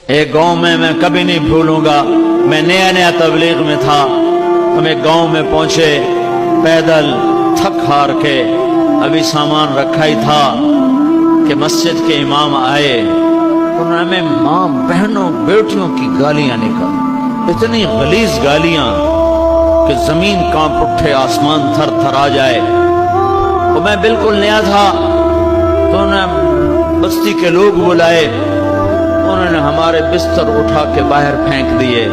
ایک گاؤں میں کبھی نہیں بھولوں گا، میں نیا نیا تبلیغ میں تھا، ہم ایک گاؤں میں پہنچے، پیدل تھک ہار کے، ابھی سامان رکھا ہی تھا کہ مسجد کے امام آئے، انہوں نے ہمیں ماں بہنوں بیٹیوں کی گالیاں نکال، اتنی غلیظ گالیاں کہ زمین کانپ اٹھے، آسمان تھر تھر آ جائے۔ تو میں بالکل نیا تھا، تو انہوں نے بستی کے لوگ بلائے، انہوں نے ہمارے بستر اٹھا کے باہر پھینک دیے،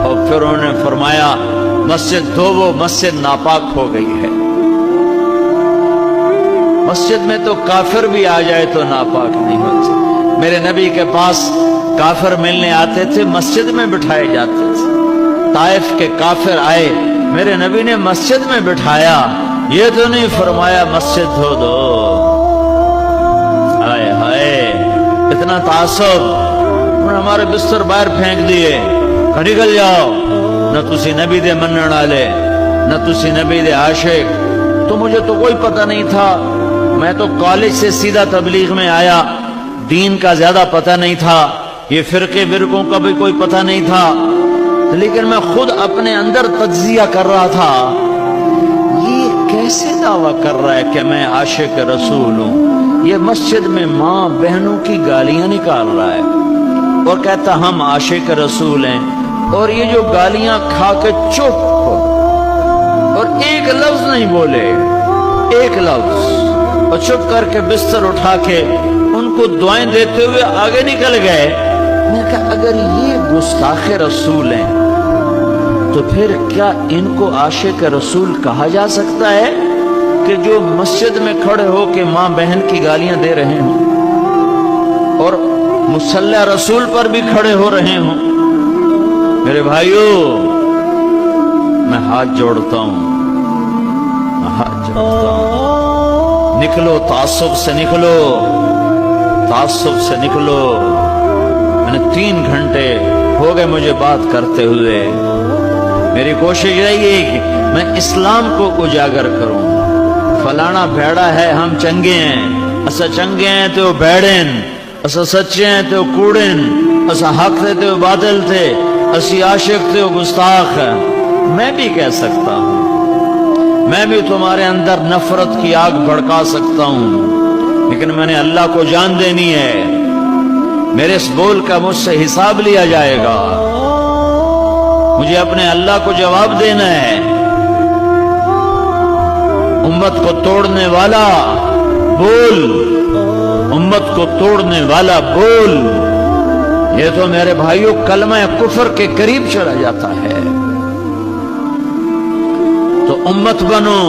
اور پھر انہوں نے فرمایا مسجد دھوو، مسجد ناپاک ہو گئی ہے۔ مسجد میں تو کافر بھی آ جائے تو ناپاک نہیں ہوتی۔ میرے نبی کے پاس کافر ملنے آتے تھے، مسجد میں بٹھائے جاتے تھے۔ طائف کے کافر آئے، میرے نبی نے مسجد میں بٹھایا، یہ تو نہیں فرمایا مسجد دھو دو۔ ہائے ہائے، اتنا تعصب، انہوں نے ہمارے بستر باہر پھینک دیے، نکل جاؤ، نہ تسی نبی دے منن والے، نہ تسی نبی دے عاشق۔ تو مجھے تو کوئی پتہ نہیں تھا، میں تو کالج سے سیدھا تبلیغ میں آیا، دین کا زیادہ پتہ نہیں تھا، یہ فرقے فرقوں کا بھی کوئی پتہ نہیں تھا، لیکن میں خود اپنے اندر تجزیہ کر رہا تھا، یہ کیسے دعویٰ کر رہا ہے کہ میں عاشق رسول ہوں، یہ مسجد میں ماں بہنوں کی گالیاں نکال رہا ہے اور کہتا ہم عاشق رسول ہیں، اور یہ جو گالیاں کھا کے چپ اور ایک لفظ نہیں بولے، ایک لفظ، اور چپ کر کے بستر اٹھا کے ان کو دعائیں دیتے ہوئے آگے نکل گئے۔ میں کہا اگر یہ گستاخ رسول ہیں تو پھر کیا ان کو عاشق رسول کہا جا سکتا ہے کہ جو مسجد میں کھڑے ہو کے ماں بہن کی گالیاں دے رہے ہوں اور مصلی رسول پر بھی کھڑے ہو رہے ہوں؟ میرے بھائیوں، میں ہاتھ جوڑتا ہوں، نکلو تعصب سے، نکلو تعصب سے، نکلو۔ میں نے 3 گھنٹے ہو گئے مجھے بات کرتے ہوئے، میری کوشش رہی ہے کہ میں اسلام کو اجاگر کروں۔ فلانا بھیڑا ہے، ہم چنگے ہیں، اسا چنگے ہیں تو بھیڑن، اسا سچے ہیں تو کوڑن، اسا حق تھے تو باطل تھے، اسی عاشق تھے وہ گستاخ ہے۔ میں بھی کہہ سکتا ہوں، میں بھی تمہارے اندر نفرت کی آگ بھڑکا سکتا ہوں، لیکن میں نے اللہ کو جان دینی ہے، میرے اس بول کا مجھ سے حساب لیا جائے گا، مجھے اپنے اللہ کو جواب دینا ہے۔ امت کو توڑنے والا بول، امت کو توڑنے والا بول، یہ تو میرے بھائیوں کلمہ کفر کے قریب چلا جاتا ہے۔ تو امت بنو،